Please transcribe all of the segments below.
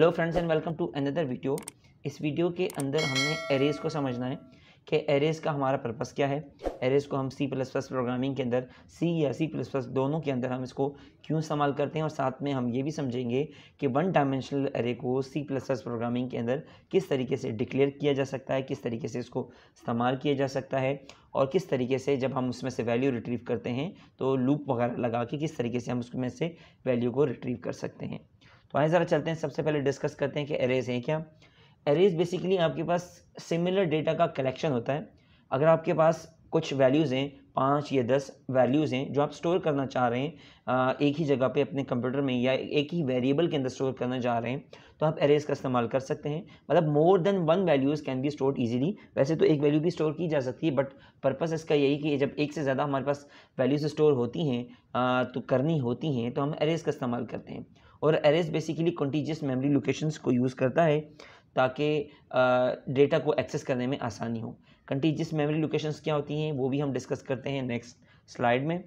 Hello friends and welcome to another video. इस video के अंदर हमने एरेज़ को समझना है कि एरेज़ का हमारा पर्पस क्या है। एरेज़ को हम C++ प्रोग्रामिंग के अंदर C या C++ दोनों के अंदर हम इसको क्यों इस्तेमाल करते हैं, और साथ में हम ये भी समझेंगे कि वन डायमेंशनल एरे को C++ प्रोग्रामिंग के अंदर किस तरीके से डिक्लेयर किया जा सकता है, किस तरीके से इसको इस्तेमाल किया जा सकता है, और किस तरीके से जब हम उसमें से वैल्यू रिट्रीव करते हैं तो लूप वगैरह लगा के किस तरीके से हम उसमें से वैल्यू को रिट्रीव कर सकते हैं। तो आइए ज़रा चलते हैं, सबसे पहले डिस्कस करते हैं कि एरेज़ हैं क्या। एरेज़ बेसिकली आपके पास सिमिलर डेटा का कलेक्शन होता है। अगर आपके पास कुछ वैल्यूज़ हैं, 5 या 10 वैल्यूज़ हैं जो आप स्टोर करना चाह रहे हैं एक ही जगह पे अपने कंप्यूटर में, या एक ही वेरिएबल के अंदर स्टोर करना चाह रहे हैं, तो आप एरेज़ का इस्तेमाल कर सकते हैं। मतलब more than one values can be stored easily. वैसे तो एक वैल्यू भी स्टोर की जा सकती है, बट पर्पस इसका यही कि जब एक से ज़्यादा हमारे पास वैल्यूज़ स्टोर होती हैं तो करनी होती हैं, तो हम एरेज़ का इस्तेमाल करते हैं। और arrays basically contiguous memory locations को यूज़ करता है ताकि डेटा को एक्सेस करने में आसानी हो। कॉन्टीजियस मेमोरी लोकेशंस क्या होती हैं वो भी हम डिस्कस करते हैं नेक्स्ट स्लाइड में।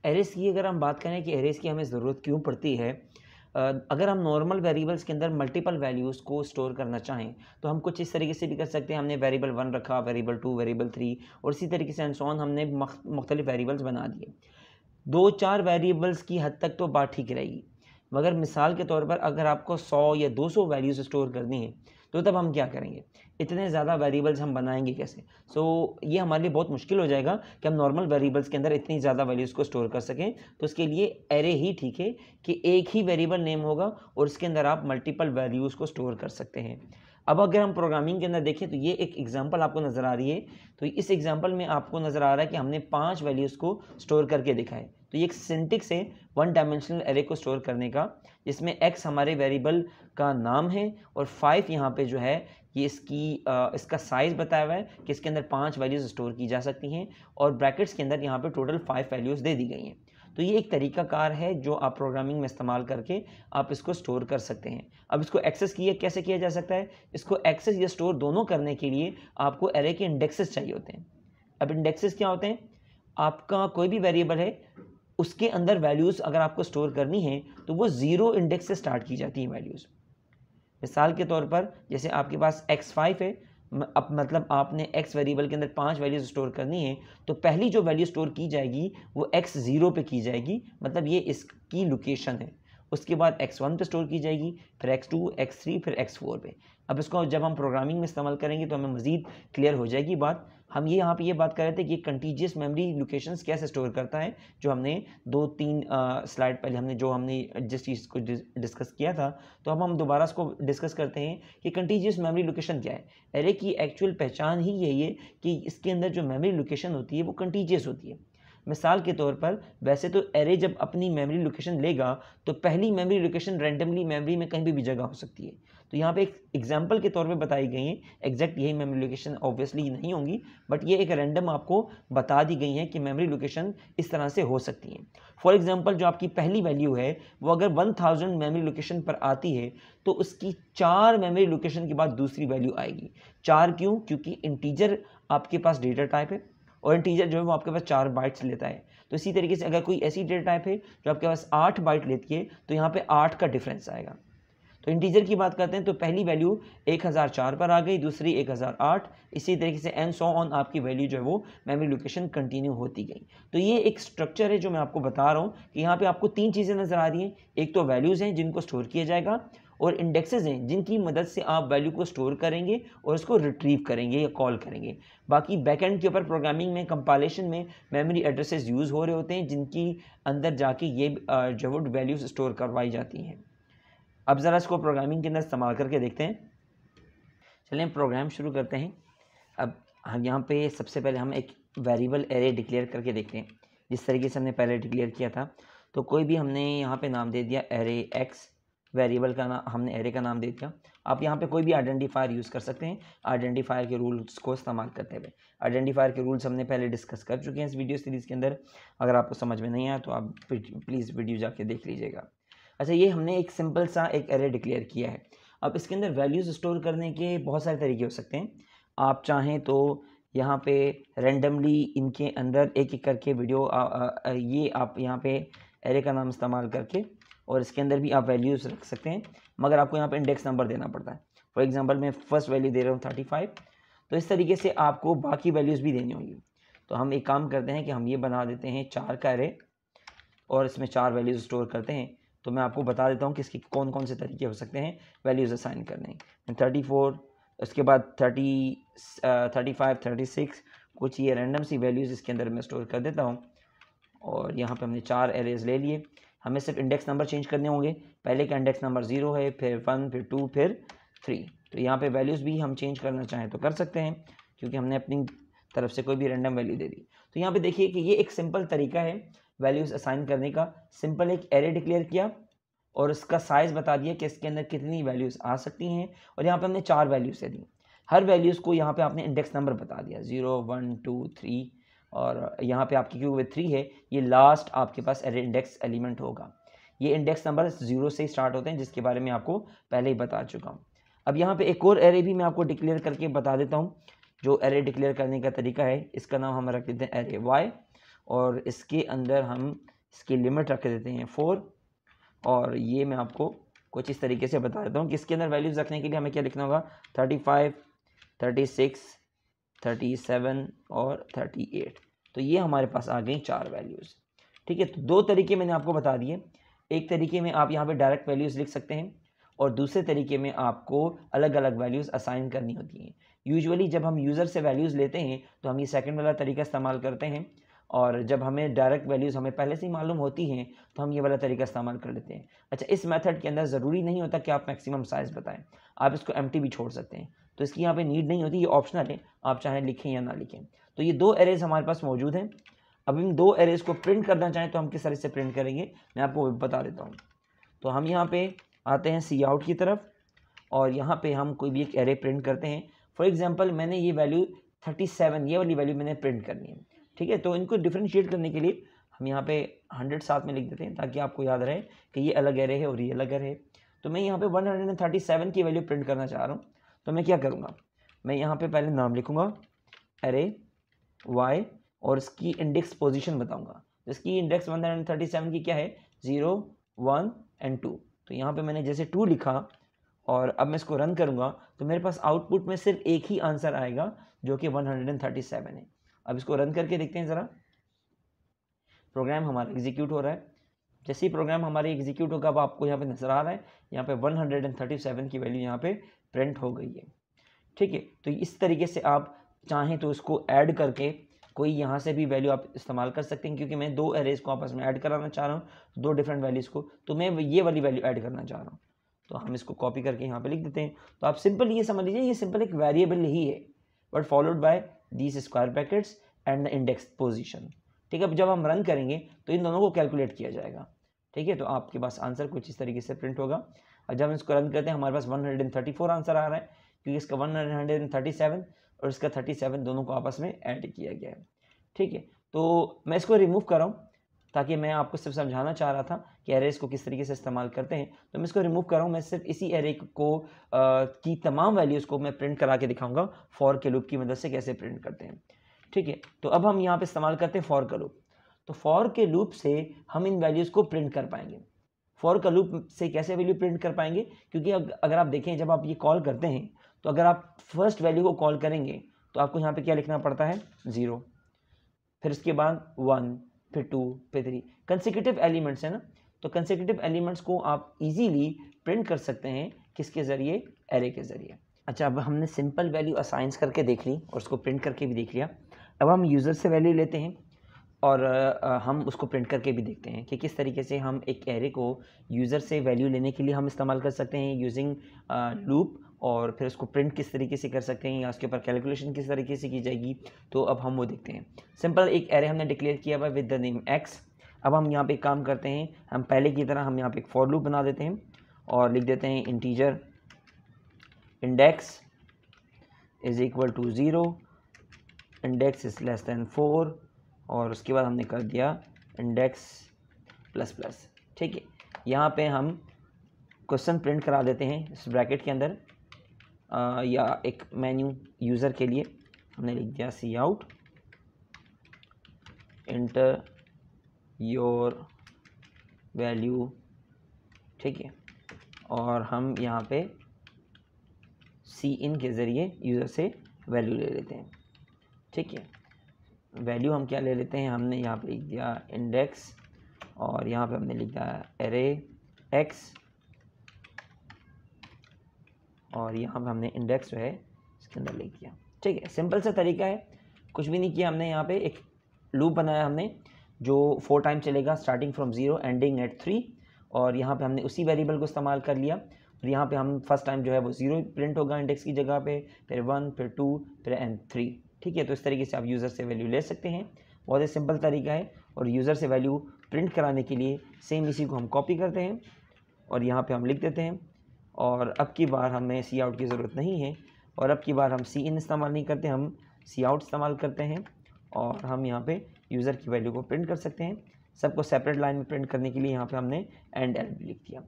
एरेज़ की अगर हम बात करें कि एरेज़ की हमें ज़रूरत क्यों पड़ती है, अगर हम नॉर्मल वेरिएबल्स के अंदर मल्टीपल वैल्यूज़ को स्टोर करना चाहें तो हम कुछ इस तरीके से भी कर सकते हैं। हमने वेरिएबल 1 रखा, वेरिएबल 2, वेरिएबल 3, और इसी तरीके से एंड सो ऑन हमने मुख्तलिफ वेरिएबल्स बना दिए। 2-4 वेरिएबल्स की हद तक तो बात ठीक रहेगी, मगर मिसाल के तौर पर अगर आपको 100 या 200 वैल्यूज़ स्टोर करनी है तो तब हम क्या करेंगे, इतने ज़्यादा वेरिएबल्स हम बनाएंगे कैसे। ये हमारे लिए बहुत मुश्किल हो जाएगा कि हम नॉर्मल वेरिएबल्स के अंदर इतनी ज़्यादा वैल्यूज़ को स्टोर कर सकें। तो उसके लिए एरे ही ठीक है कि एक ही वेरिएबल नेम होगा और उसके अंदर आप मल्टीपल वैल्यूज़ को स्टोर कर सकते हैं। अब अगर हम प्रोग्रामिंग के अंदर देखें तो ये एक एग्जांपल आपको नज़र आ रही है। तो इस एग्जांपल में आपको नज़र आ रहा है कि हमने 5 वैल्यूज़ को स्टोर करके दिखाए। तो ये एक सिंटेक्स है वन डायमेंशनल एरे को स्टोर करने का, जिसमें x हमारे वेरिएबल का नाम है और 5 यहाँ पे जो है ये इसका साइज़ बताया हुआ है कि इसके अंदर 5 वैल्यूज़ स्टोर की जा सकती हैं, और ब्रैकेट्स के अंदर यहाँ पे टोटल 5 वैल्यूज़ दे दी गई हैं। तो ये एक तरीकाकार है जो आप प्रोग्रामिंग में इस्तेमाल करके आप इसको स्टोर कर सकते हैं। अब इसको एक्सेस कैसे किया जा सकता है, इसको एक्सेस या स्टोर दोनों करने के लिए आपको एरे के इंडेक्सेस चाहिए होते हैं। अब इंडेक्सेस क्या होते हैं, आपका कोई भी वेरिएबल है उसके अंदर वैल्यूज़ अगर आपको स्टोर करनी है तो वो 0 इंडेक्स से स्टार्ट की जाती हैं वैल्यूज़। मिसाल के तौर पर जैसे आपके पास x5 है, अब मतलब आपने x वेरिएबल के अंदर 5 वैल्यूज स्टोर करनी है, तो पहली जो वैल्यू स्टोर की जाएगी वो x0 पे की जाएगी, मतलब ये इसकी लोकेशन है। उसके बाद x1 पे स्टोर की जाएगी, फिर x2, x3, फिर x4 पे। अब इसको जब हम प्रोग्रामिंग में इस्तेमाल करेंगे तो हमें मज़ीद क्लियर हो जाएगी बात। हम यहाँ पे ये बात कर रहे थे कि कंटीजियस मेमोरी लोकेशंस कैसे स्टोर करता है, जो हमने 2-3 स्लाइड पहले हमने जिस चीज़ को डिस्कस किया था। तो अब हम दोबारा इसको डिस्कस करते हैं कि कंटीजियस मेमोरी लोकेशन क्या है। एरे की एक्चुअल पहचान ही यही है कि इसके अंदर जो मेमोरी लोकेशन होती है वो कंटीजियस होती है। मिसाल के तौर पर वैसे तो एरे जब अपनी मेमोरी लोकेशन लेगा तो पहली मेमोरी लोकेशन रैंडमली मेमोरी में कहीं भी जगह हो सकती है। तो यहाँ पे एक एग्जांपल के तौर पे बताई गई है, एग्जैक्ट यही मेमोरी लोकेशन ऑब्वियसली नहीं होंगी, बट ये एक रैंडम आपको बता दी गई है कि मेमोरी लोकेशन इस तरह से हो सकती है। फॉर एग्जांपल जो आपकी पहली वैल्यू है वो अगर 1000 मेमोरी लोकेशन पर आती है तो उसकी 4 मेमोरी लोकेशन के बाद दूसरी वैल्यू आएगी। 4 क्यों? क्योंकि इंटीजर आपके पास डेटा टाइप है और इंटीजर जो है वो आपके पास 4 बाइट्स लेता है। तो इसी तरीके से अगर कोई ऐसी डेटा टाइप है जो आपके पास 8 बाइट लेती है तो यहाँ पे 8 का डिफरेंस आएगा। तो इंटीजर की बात करते हैं तो पहली वैल्यू 1004 पर आ गई, दूसरी 1008, इसी तरीके से एंड सो ऑन आपकी वैल्यू जो है वो मेमोरी लोकेशन कंटिन्यू होती गई। तो ये एक स्ट्रक्चर है जो मैं आपको बता रहा हूँ कि यहाँ पे आपको 3 चीज़ें नज़र आ रही हैं। एक तो वैल्यूज़ हैं जिनको स्टोर किया जाएगा, और इंडेक्सेस हैं जिनकी मदद से आप वैल्यू को स्टोर करेंगे और उसको रिट्रीव करेंगे या कॉल करेंगे। बाकी बैकएंड के ऊपर प्रोग्रामिंग में कंपाइलेशन में मेमोरी एड्रेसेस यूज़ हो रहे होते हैं जिनकी अंदर जाके ये जो वो वैल्यूज़ स्टोर करवाई जाती हैं। अब ज़रा इसको प्रोग्रामिंग के अंदर इस्तेमाल करके देखते हैं। चलिए प्रोग्राम शुरू करते हैं। अब हम यहाँ पे सबसे पहले हम एक वेरिएबल एरे डिक्लेयर करके देखते हैं जिस तरीके से हमने पहले डिक्लेयर किया था। तो कोई भी हमने यहाँ पे नाम दे दिया एरे एक्स, वेरिएबल का नाम हमने एरे का नाम दे दिया। आप यहाँ पे कोई भी आइडेंटिफायर यूज़ कर सकते हैं आइडेंटिफायर के रूल्स को इस्तेमाल करते हुए। आइडेंटिफायर के रूल्स हमने पहले डिस्कस कर चुके हैं इस वीडियो सीरीज़ के अंदर। अगर आपको समझ में नहीं आया तो आप प्लीज़ वीडियो जाके देख लीजिएगा। अच्छा, ये हमने एक सिंपल सा एक एरे डिक्लेयर किया है। अब इसके अंदर वैल्यूज़ स्टोर करने के बहुत सारे तरीके हो सकते हैं। आप चाहें तो यहाँ पे रैंडमली इनके अंदर एक एक करके ये आप यहाँ पे एरे का नाम इस्तेमाल करके और इसके अंदर भी आप वैल्यूज़ रख सकते हैं, मगर आपको यहाँ पे इंडेक्स नंबर देना पड़ता है। फॉर एग्जांपल मैं फर्स्ट वैल्यू दे रहा हूँ 35, तो इस तरीके से आपको बाकी वैल्यूज़ भी देनी होंगी। तो हम एक काम करते हैं कि हम ये बना देते हैं 4 का एरे और इसमें 4 वैल्यूज़ स्टोर करते हैं। तो मैं आपको बता देता हूँ कि इसके कौन कौन से तरीके हो सकते हैं वैल्यूज़ असाइन करने। 34, उसके बाद 30, 35, 36, कुछ ये रैंडम सी वैल्यूज़ इसके अंदर मैं स्टोर कर देता हूँ। और यहाँ पे हमने 4 एरेज ले लिए। हमें सिर्फ इंडेक्स नंबर चेंज करने होंगे। पहले का इंडेक्स नंबर 0 है, फिर 1, फिर 2, फिर 3। तो यहाँ पे वैल्यूज़ भी हम चेंज करना चाहें तो कर सकते हैं, क्योंकि हमने अपनी तरफ से कोई भी रैंडम वैल्यू दे दी। तो यहाँ पे देखिए कि ये एक सिंपल तरीका है वैल्यूज़ असाइन करने का। सिंपल एक एरे डिक्लेयर किया और उसका साइज़ बता दिया कि इसके अंदर कितनी वैल्यूज़ आ सकती हैं, और यहाँ पे हमने 4 वैल्यूज़ दे दी। हर वैल्यूज़ को यहाँ पे आपने इंडेक्स नंबर बता दिया, 0, 1, 2, 3, और यहाँ पे आपकी क्योंकि 3 है, ये लास्ट आपके पास एरे इंडेक्स एलिमेंट होगा। ये इंडेक्स नंबर 0 से स्टार्ट होते हैं, जिसके बारे में आपको पहले ही बता चुका हूँ। अब यहाँ पे एक और एरे भी मैं आपको डिक्लेयर करके बता देता हूँ। जो एरे डिक्लेयर करने का तरीका है, इसका नाम हम रख देते हैं एरे y, और इसके अंदर हम इसकी लिमिट रख देते हैं 4। और ये मैं आपको कुछ इस तरीके से बता देता हूँ कि इसके अंदर वैल्यूज़ रखने के लिए हमें क्या लिखना होगा। 35, 36, 37 और 38। तो ये हमारे पास आ गई 4 वैल्यूज़। ठीक है, तो 2 तरीके मैंने आपको बता दिए। एक तरीके में आप यहाँ पे डायरेक्ट वैल्यूज़ लिख सकते हैं, और दूसरे तरीके में आपको अलग अलग वैल्यूज़ असाइन करनी होती हैं। यूजुअली जब हम यूज़र से वैल्यूज़ लेते हैं तो हम ये सेकंड वाला तरीका इस्तेमाल करते हैं, और जब हमें डायरेक्ट वैल्यूज़ हमें पहले से ही मालूम होती हैं तो हम ये वाला तरीका इस्तेमाल कर लेते हैं। अच्छा, इस मेथड के अंदर ज़रूरी नहीं होता कि आप मैक्सिमम साइज़ बताएं, आप इसको एम्प्टी भी छोड़ सकते हैं। तो इसकी यहाँ पे नीड नहीं होती, ये ऑप्शनल है, आप चाहें लिखें या ना लिखें। तो ये 2 एरेज हमारे पास मौजूद हैं। अब इन 2 एरेज को प्रिंट करना चाहें तो हम किस तरह से प्रिंट करेंगे, मैं आपको बता देता हूँ। तो हम यहाँ पे आते हैं सी आउट की तरफ, और यहाँ पे हम कोई भी एक एरे प्रिंट करते हैं। फॉर एग्जांपल मैंने ये वैल्यू 37, ये वाली वैल्यू मैंने प्रिंट करनी है। ठीक है, तो इनको डिफ्रेंशिएट करने के लिए हम यहाँ पे 100 साथ में लिख देते हैं, ताकि आपको याद रहे कि ये अलग एरे है और ये अलग एरे है। तो मैं यहाँ पे 137 की वैल्यू प्रिंट करना चाह रहा हूँ। तो मैं क्या करूँगा, मैं यहाँ पे पहले नाम लिखूँगा एरे y, और इसकी इंडेक्स पोजीशन बताऊँगा। इसकी इंडेक्स 137 की क्या है, 0, 1 एंड 2। तो यहाँ पे मैंने जैसे 2 लिखा, और अब मैं इसको रन करूँगा तो मेरे पास आउटपुट में सिर्फ एक ही आंसर आएगा, जो कि 137 है। अब इसको रन करके देखते हैं ज़रा। प्रोग्राम हमारा एग्जीक्यूट हो रहा है। जैसे ही प्रोग्राम हमारे एग्जीक्यूट होगा, अब आपको यहाँ पे नजर आ रहा है, यहाँ पे 137 की वैल्यू यहाँ पे प्रिंट हो गई है। ठीक है, तो इस तरीके से आप चाहें तो इसको ऐड करके कोई यहाँ से भी वैल्यू आप इस्तेमाल कर सकते हैं, क्योंकि मैं 2 एरेज को आपस में ऐड कराना चाह रहा हूँ, 2 डिफरेंट वैल्यूज़ को, तो मैं ये वाली वैल्यू ऐड करना चाह रहा हूँ। तो हम इसको कॉपी करके यहाँ पे लिख देते हैं। तो आप सिंपल ये समझ लीजिए, ये सिंपल एक वेरिएबल ही है, but followed by these square brackets and the index position. ठीक है, अब जब हम रन करेंगे तो इन दोनों को कैलकुलेट किया जाएगा। ठीक है, तो आपके पास आंसर कुछ इस तरीके से प्रिंट होगा। और जब हम इसको रन करते हैं, हमारे पास 134 आंसर आ रहा है, क्योंकि इसका 137 और इसका 37 दोनों को आपस में ऐड किया गया है। ठीक है, तो मैं इसको रिमूव कर रहा हूँ, ताकि मैं आपको सिर्फ समझाना चाह रहा था कि एरेज को किस तरीके से इस्तेमाल करते हैं। तो मैं इसको रिमूव कर रहा हूँ। मैं सिर्फ इसी एरे को की तमाम वैल्यूज़ को मैं प्रिंट करा के दिखाऊंगा फॉर के लूप की मदद से कैसे प्रिंट करते हैं। ठीक है, तो अब हम यहाँ पे इस्तेमाल करते हैं फॉर का लूप। तो फॉर के लूप से हम इन वैल्यूज़ को प्रिंट कर पाएंगे। फॉर का लूप से कैसे वैल्यू प्रिंट कर पाएंगे, क्योंकि अगर आप देखें, जब आप ये कॉल करते हैं तो अगर आप फर्स्ट वैल्यू को कॉल करेंगे तो आपको यहाँ पे क्या लिखना पड़ता है, 0, फिर इसके बाद 1, फिर 2, फिर 3। कंसेक्यूटिव एलिमेंट्स है ना, तो कंसेक्यूटिव एलिमेंट्स को आप इजीली प्रिंट कर सकते हैं किसके ज़रिए, एरे के ज़रिए। अच्छा, अब हमने सिंपल वैल्यू असाइन करके देख ली और उसको प्रिंट करके भी देख लिया। अब हम यूज़र से वैल्यू लेते हैं और हम उसको प्रिंट करके भी देखते हैं कि किस तरीके से हम एक एरे को यूज़र से वैल्यू लेने के लिए हम इस्तेमाल कर सकते हैं यूजिंग लूप, और फिर उसको प्रिंट किस तरीके से कर सकते हैं, या उसके ऊपर कैलकुलेशन किस तरीके से की जाएगी। तो अब हम वो देखते हैं। सिंपल एक एरे हमने डिक्लेयर किया हुआ विद द नेम x। अब हम यहाँ पे एक काम करते हैं, हम पहले की तरह हम यहाँ पे एक फॉर लूप बना देते हैं और लिख देते हैं integer index is equal to 0, index is less than 4, और उसके बाद हमने कर दिया इंडेक्स प्लस प्लस। ठीक है, यहाँ पे हम क्वेश्चन प्रिंट करा देते हैं इस ब्रैकेट के अंदर, या एक मेन्यू यूज़र के लिए हमने लिख दिया सी आउट इंटर योर वैल्यू ठीक है, और हम यहाँ पे सी इन के ज़रिए यूज़र से वैल्यू ले लेते हैं। ठीक है, वैल्यू हम क्या ले लेते हैं, हमने यहाँ पे लिख दिया इंडेक्स और यहाँ पे हमने लिखा एरे एक्स और यहाँ पे हमने इंडेक्स जो है इसके अंदर लिख दिया। ठीक है, सिंपल सा तरीका है, कुछ भी नहीं किया हमने। यहाँ पे एक लूप बनाया हमने जो 4 टाइम चलेगा, स्टार्टिंग फ्रॉम 0 एंडिंग एट 3, और यहाँ पे हमने उसी वेरिएबल को इस्तेमाल कर लिया। और यहाँ पे हम फर्स्ट टाइम जो है वो 0 प्रिंट होगा इंडेक्स की जगह पे, फिर 1, फिर 2, फिर एंड 3। ठीक है, तो इस तरीके से आप यूज़र से वैल्यू ले सकते हैं। बहुत ही सिंपल तरीका है। और यूज़र से वैल्यू प्रिंट कराने के लिए सेम इसी को हम कॉपी करते हैं और यहाँ पे हम लिख देते हैं। और अब की बार हमें सी आउट की ज़रूरत नहीं है, और अब की बार हम सी इन इस्तेमाल नहीं करते, हम सी आउट इस्तेमाल करते हैं। और हम यहाँ पे यूज़र की वैल्यू को प्रिंट कर सकते हैं। सबको सेपरेट लाइन में प्रिंट करने के लिए यहाँ पे हमने एंड एल लिख दिया।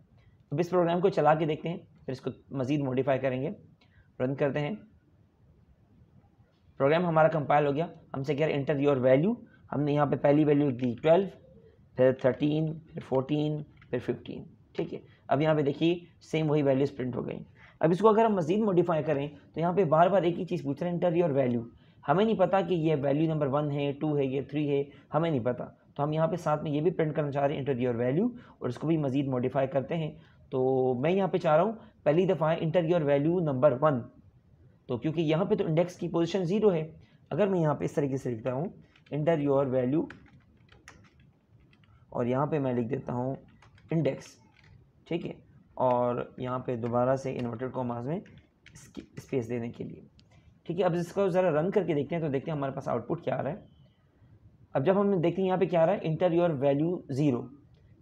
अब इस प्रोग्राम को चला के देखते हैं, फिर इसको मज़ीद मॉडिफाई करेंगे। रन करते हैं, प्रोग्राम हमारा कंपाइल हो गया। हमसे कह रहे इंटर योर वैल्यू। हमने यहाँ पे पहली वैल्यू दी 12, फिर 13, फिर 14, फिर 15। ठीक है, अब यहाँ पे देखिए सेम वही वैल्यूज़ प्रिंट हो गई। अब इसको अगर हम मज़ीद मॉडिफाई करें तो यहाँ पे बार बार एक ही चीज़ पूछ रहे हैं, इंटर योर वैल्यू। हमें नहीं पता कि ये वैल्यू नंबर 1 है, 2 है, ये 3 है, हमें नहीं पता। तो हम यहाँ पे साथ में ये भी प्रिंट करना चाह रहे हैं, इंटर योर वैल्यू, और इसको भी मज़ीद मॉडिफाई करते हैं। तो मैं यहाँ पे चाह रहा हूँ पहली दफ़ा इंटर योर वैल्यू नंबर 1, तो क्योंकि यहाँ पे तो इंडेक्स की पोजीशन 0 है। अगर मैं यहाँ पे इस तरीके से लिखता हूँ इंटर योर वैल्यू, और यहाँ पे मैं लिख देता हूँ इंडेक्स। ठीक है, और यहाँ पे दोबारा से इन्वर्टेड कॉमास में स्पेस देने के लिए। ठीक है, अब इसको ज़रा रन करके देखते हैं, तो देखते हैं हमारे पास आउटपुट क्या आ रहा है। अब जब हम देखते हैं यहाँ पे क्या आ रहा है, इंटर योर वैल्यू 0।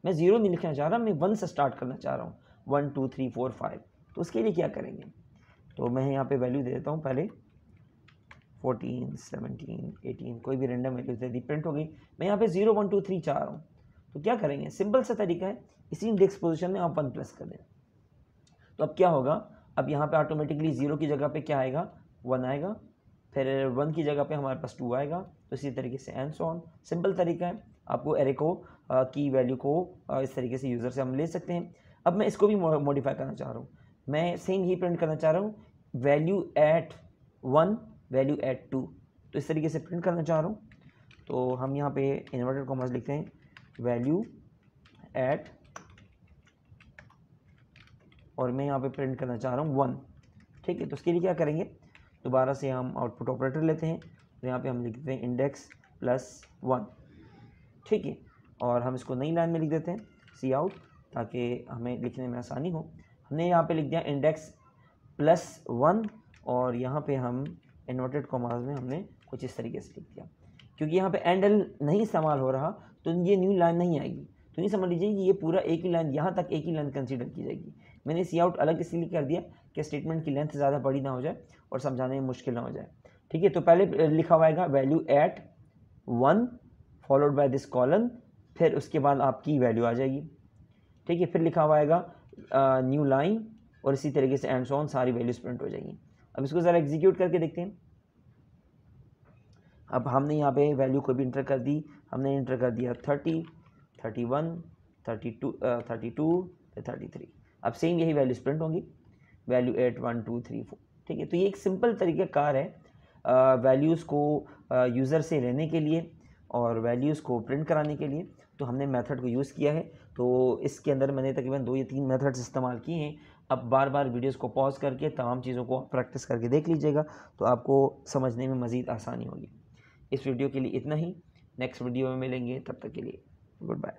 मैं 0 नहीं लिखना चाह रहा, मैं 1 से स्टार्ट करना चाह रहा हूँ, 1 2 3 4 5। तो उसके लिए क्या करेंगे, तो मैं यहाँ पे वैल्यू दे देता हूँ पहले 14, 17, 18, कोई भी रेंडम वैल्यू दे दी, प्रिंट हो गई। मैं यहाँ पे 0 1 2 3 चाह रहा हूँ, तो क्या करेंगे, सिंपल सा तरीका है, इसी इंडेक्स पोजीशन में आप 1 प्लस कर दें। तो अब क्या होगा, अब यहाँ पे ऑटोमेटिकली 0 की जगह पे क्या आएगा, 1 आएगा, फिर 1 की जगह पे हमारे पास 2 आएगा। तो इसी तरीके से एंड सो ऑन। सिंपल तरीका है, आपको एरे को की वैल्यू को इस तरीके से यूज़र से हम ले सकते हैं। अब मैं इसको भी मॉडिफाई करना चाह रहा हूँ, मैं सेम ही प्रिंट करना चाह रहा हूँ, वैल्यू एट 1, वैल्यू एट 2। तो इस तरीके से प्रिंट करना चाह रहा हूँ। तो हम यहाँ पे इन्वर्टेड कॉमास लिखते हैं, वैल्यू एट, और मैं यहाँ पे प्रिंट करना चाह रहा हूँ 1। ठीक है, तो उसके लिए क्या करेंगे, दोबारा से हम आउटपुट ऑपरेटर लेते हैं, तो यहाँ पे हम लिख देते हैं इंडेक्स प्लस 1। ठीक है, और हम इसको नई लाइन में लिख देते हैं सी आउट, ताकि हमें लिखने में आसानी हो। हमने यहाँ पे लिख दिया इंडेक्स प्लस 1, और यहाँ पे हम इन्वर्टेड कॉमास में हमने कुछ इस तरीके से लिख दिया। क्योंकि यहाँ पे एंड एल नहीं इस्तेमाल हो रहा, तो ये न्यू लाइन नहीं आएगी। तो ये समझ लीजिए ये पूरा एक ही लाइन, यहाँ तक एक ही लाइन कंसीडर की जाएगी। मैंने सी आउट अलग इसलिए कर दिया कि स्टेटमेंट की लेंथ ज़्यादा बड़ी ना हो जाए और समझाने में मुश्किल ना हो जाए। ठीक है, तो पहले लिखा हुआ आएगा value at 1 followed by this colon, फिर उसके बाद आपकी वैल्यू आ जाएगी। ठीक है, फिर लिखा हुआ आएगा न्यू लाइन, और इसी तरीके से एंड सो ऑन, सारी वैल्यूज प्रिंट हो जाएगी। अब इसको ज़रा एग्जीक्यूट करके देखते हैं। अब हमने यहाँ पे वैल्यू को भी इंटर कर दी, हमने इंटर कर दिया 30, 31, 32, 33। अब सेम यही वैल्यूज प्रिंट होंगी, वैल्यू 8 1 2 3 4। ठीक है, तो ये एक सिंपल तरीक़ाकार है वैल्यूज़ को यूज़र से लेने के लिए और वैल्यूज़ को प्रिंट कराने के लिए। तो हमने मेथड को यूज़ किया है, तो इसके अंदर मैंने तकरीबन 2 या 3 मेथड्स इस्तेमाल किए हैं। अब बार बार वीडियोज़ को पॉज करके तमाम चीज़ों को प्रैक्टिस करके देख लीजिएगा, तो आपको समझने में मज़ीद आसानी होगी। इस वीडियो के लिए इतना ही, नेक्स्ट वीडियो में मिलेंगे, तब तक के लिए गुड बाय।